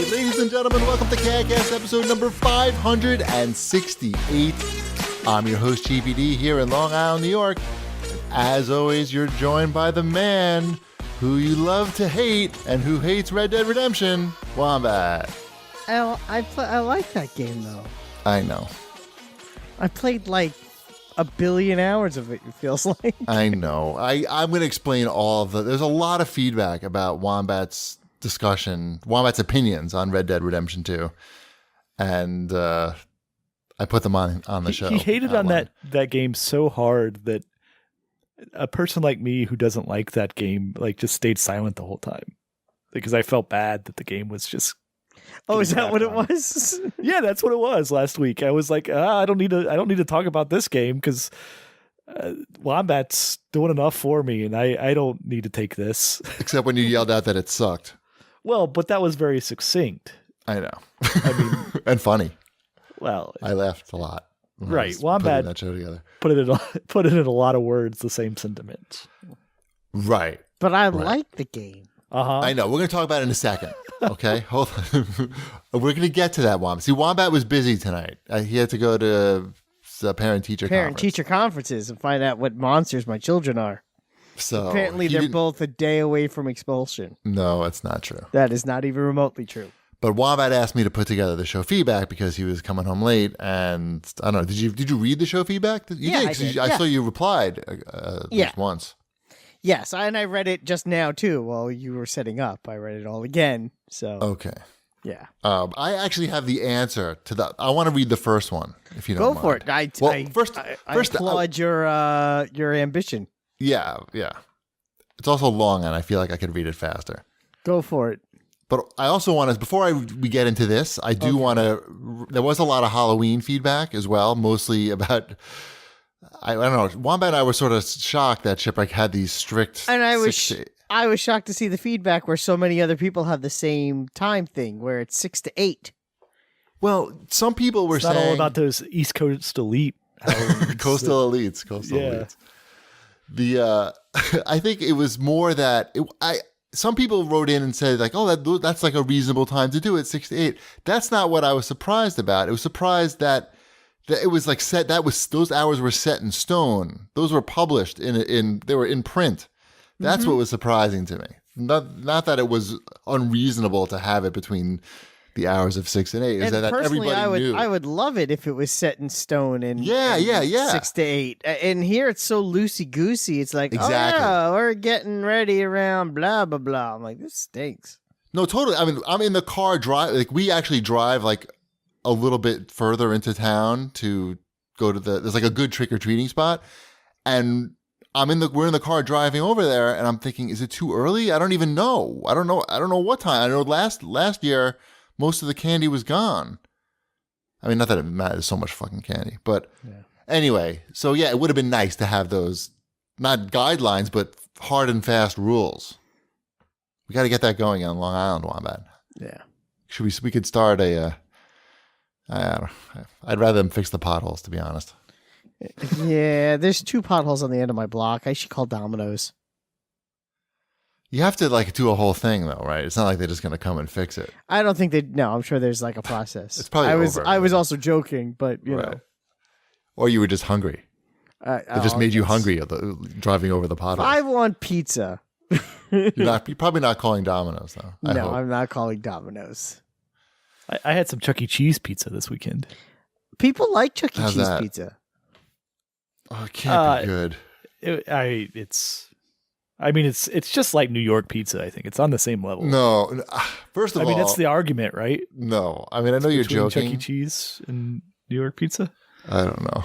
right, ladies and gentlemen, welcome to CAGcast episode number 568. I'm your host, GPD, here in Long Island, New York. As always, you're joined by the man who you love to hate and who hates Red Dead Redemption, Wombat. I like that game, though. I know. I played like a billion hours of it feels like. I know. I'm going to explain all of the... There's a lot of feedback about Wombat's opinions on Red Dead Redemption 2. And I put them on the show. He hated on that game so hard that a person like me who doesn't like that game just stayed silent the whole time. Because I felt bad that the game was just... Oh, is that what it was? Yeah, that's what it was last week. I was like, I don't need to talk about this game because Wombat's doing enough for me, and I don't need to take this. Except when you yelled out that it sucked. Well, but that was very succinct. I know. I mean, and funny. Well, I laughed a lot. Right, Wombat that show together. Put it in a lot of words, the same sentiments. Right. But I like the game. I know. We're going to talk about it in a second. Okay? Hold on. We're going to get to that, Wombat. See, Wombat was busy tonight. He had to go to the parent-teacher conferences and find out what monsters my children are. So apparently they're both a day away from expulsion. No, it's not true. That is not even remotely true. But Wombat asked me to put together the show feedback because he was coming home late, and I don't know. Did you read the show feedback? I did. I saw you replied at least once. Yes, and I read it just now too while you were setting up. I read it all again. So okay, yeah. I actually have the answer to that. I want to read the first one if you don't mind. Go for it. I applaud your ambition. Yeah. It's also long, and I feel like I could read it faster. Go for it. But I also want to, before we get into this, I do want to, there was a lot of Halloween feedback as well, mostly about, I don't know, Wombat and I were sort of shocked that Shipwreck had these strict... And I was shocked to see the feedback where so many other people have the same time thing, where it's 6 to 8. Well, some people were saying... It's not all about those East Coast elite. Coastal elites. The I think it was more that... Some people wrote in and said, like, oh, that's like a reasonable time to do it, 6 to 8. That's not what I was surprised about. I was surprised that it was like set. Those hours were set in stone. Those were published they were in print. That's what was surprising to me. Not that it was unreasonable to have it between the hours of 6 and 8. Is that everybody knew? I would love it if it was set in stone and 6 to 8. And here it's so loosey goosey. It's like, exactly. Oh yeah, we're getting ready around blah blah blah. I'm like, this stinks. No, totally. I mean, I'm in the car we actually drive like a little bit further into town to go to there's like a good trick or treating spot, and we're in the car driving over there, and I'm thinking, is it too early? I don't even know. I don't know what time. I know last year. Most of the candy was gone. I mean, not that it matters so much fucking candy, but anyway. So yeah, it would have been nice to have those, not guidelines, but hard and fast rules. We got to get that going on Long Island, Wombat. Yeah. We could start I'd rather them fix the potholes, to be honest. Yeah, there's 2 potholes on the end of my block. I should call Domino's. You have to do a whole thing though, right? It's not like they're just going to come and fix it. I don't think no, I'm sure there's like a process. It's probably I was also joking, but you know. Or you were just hungry. It just made you hungry driving over the potholes. I want pizza. You're probably not calling Domino's though. No, I'm not calling Domino's. I had some Chuck E. Cheese pizza this weekend. People like Chuck E. Cheese pizza. Oh, it can't be good. It's just like New York pizza, I think. It's on the same level. No. First of all... that's the argument, right? No. I mean, I know you're joking. Chuck E. Cheese and New York pizza? I don't know.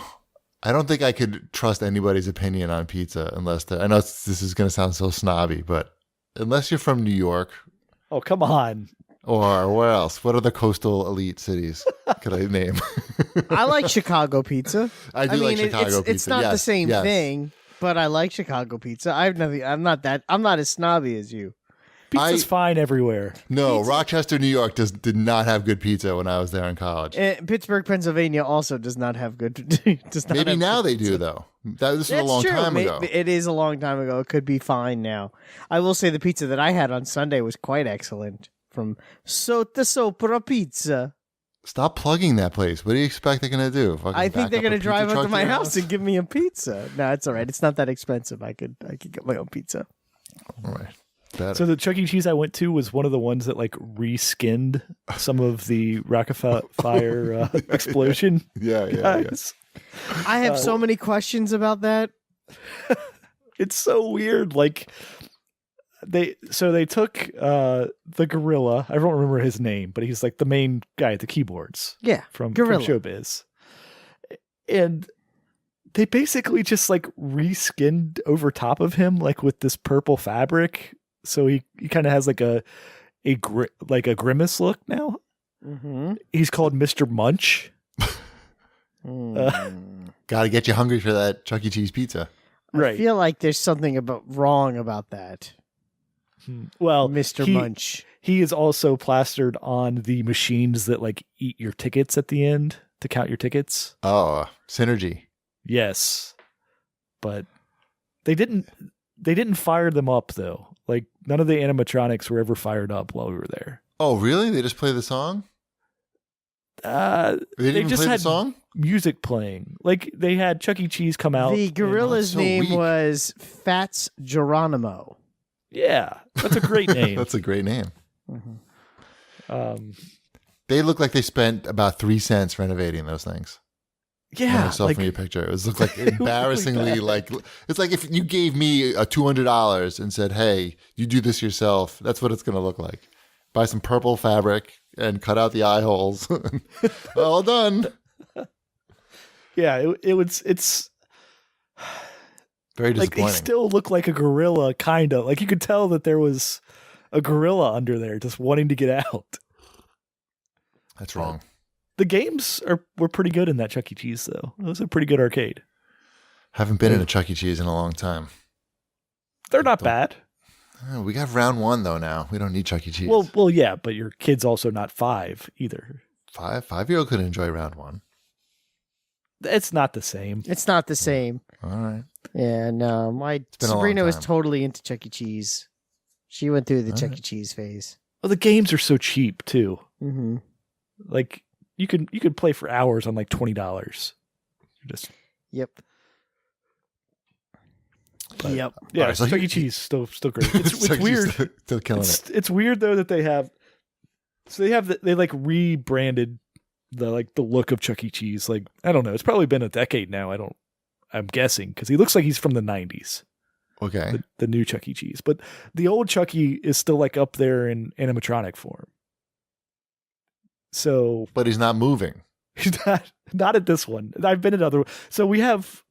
I don't think I could trust anybody's opinion on pizza unless... I know this is going to sound so snobby, but unless you're from New York... Oh, come on. Or where else? What other coastal elite cities could I name? I like Chicago pizza. I do like Chicago pizza. It's not the same thing. But I like Chicago pizza. I'm not as snobby as you. Pizza's fine everywhere. No, Rochester, New York did not have good pizza when I was there in college. Pittsburgh, Pennsylvania also does not have good. Maybe now they do though. This is a long time ago. It is a long time ago. It could be fine now. I will say the pizza that I had on Sunday was quite excellent from Sotto Sopra Pizza. Stop plugging that place. What do you expect they're going to do? I think they're going to drive up to my house and give me a pizza. No, it's all right. It's not that expensive. I could get my own pizza. All right. Better. So the Chuck E. Cheese I went to was one of the ones that like reskinned some of the Rock-afire explosion. Yeah. I have so many questions about that. It's so weird. Like they took the gorilla. I don't remember his name, but he's like the main guy at the keyboards. Yeah, from gorilla. Showbiz, and they basically just like reskinned over top of him, like with this purple fabric. So he kind of has like a grimace look now. Mm-hmm. He's called Mr. Munch. Got to get you hungry for that Chuck E. Cheese pizza. Right. I feel like there's something wrong about that. Well, Mr. Munch. He is also plastered on the machines that like eat your tickets at the end to count your tickets. Oh, synergy. Yes. But they didn't fire them up though. Like none of the animatronics were ever fired up while we were there. Oh, really? They just play the song? They didn't just play had the song? Music playing. Like they had Chuck E. Cheese come out. The gorilla's name weak. was Fats Geronimo. Yeah, that's a great name. That's a great name. Mm-hmm. They look like they spent about 3 cents renovating those things. Yeah, I saw from your picture. It looked like embarrassingly like it's like if you gave me a $200 and said, "Hey, you do this yourself." That's what it's going to look like. Buy some purple fabric and cut out the eye holes. All done. Yeah, it's very like disappointing. they still look like a gorilla, kind of. Like you could tell that there was a gorilla under there just wanting to get out. That's wrong. The games were pretty good in that Chuck E. Cheese, though. It was a pretty good arcade. Haven't been in a Chuck E. Cheese in a long time. They're not bad. Oh, we got round 1 though now. We don't need Chuck E. Cheese. Well, yeah, but your kid's also not 5 either. 5-year-old could enjoy round 1. It's not the same. It's not the same. All right. Yeah, no. My been a long Sabrina was time. totally into Chuck E. Cheese. She went through the Chuck E. Cheese phase. Well, the games are so cheap too. Mm-hmm. Like you could play for hours on like $20. Just Yep. But, yep. Yeah, All right, so Chuck E. Cheese still great. It's Chuck E. Cheese weird. Still killing it. It's weird though that they have. So they like rebranded the look of Chuck E. Cheese. Like I don't know. It's probably been a decade now. I'm guessing because he looks like he's from the 90s. Okay. The new Chuck E. Cheese, but the old Chuck E. is still like up there in animatronic form. So, But he's not moving. he's not at this one. I've been at other. So we have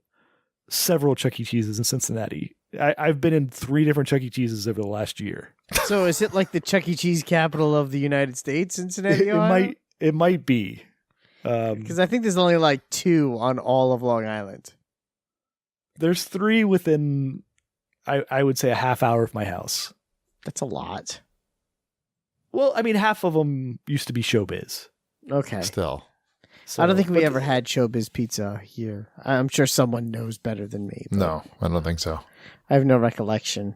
several Chuck E. Cheeses in Cincinnati. I've been in 3 different Chuck E. Cheeses over the last year. So is it like the Chuck E. Cheese capital of the United States, Cincinnati? It might be. Because I think there's only like 2 on all of Long Island. There's 3 within, I would say, a half hour of my house. That's a lot. Well, I mean, half of them used to be Showbiz. Okay. Still. So, I don't think we ever had Showbiz Pizza here. I'm sure someone knows better than me. but No, I don't think so. I have no recollection.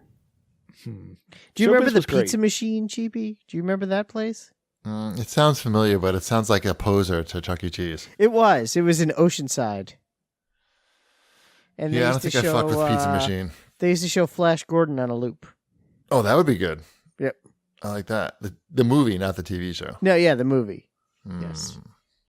Do you Showbiz remember the was great. pizza machine, Cheapy? Do you remember that place? It sounds familiar, but it sounds like a poser to Chuck E. Cheese. It was. It was in Oceanside. And they Yeah, I used don't to think I fucked with show, Pizza Machine. They used to show Flash Gordon on a loop. Oh, that would be good. Yep. I like that. The movie, not the TV show. No, yeah, the movie. Mm. Yes.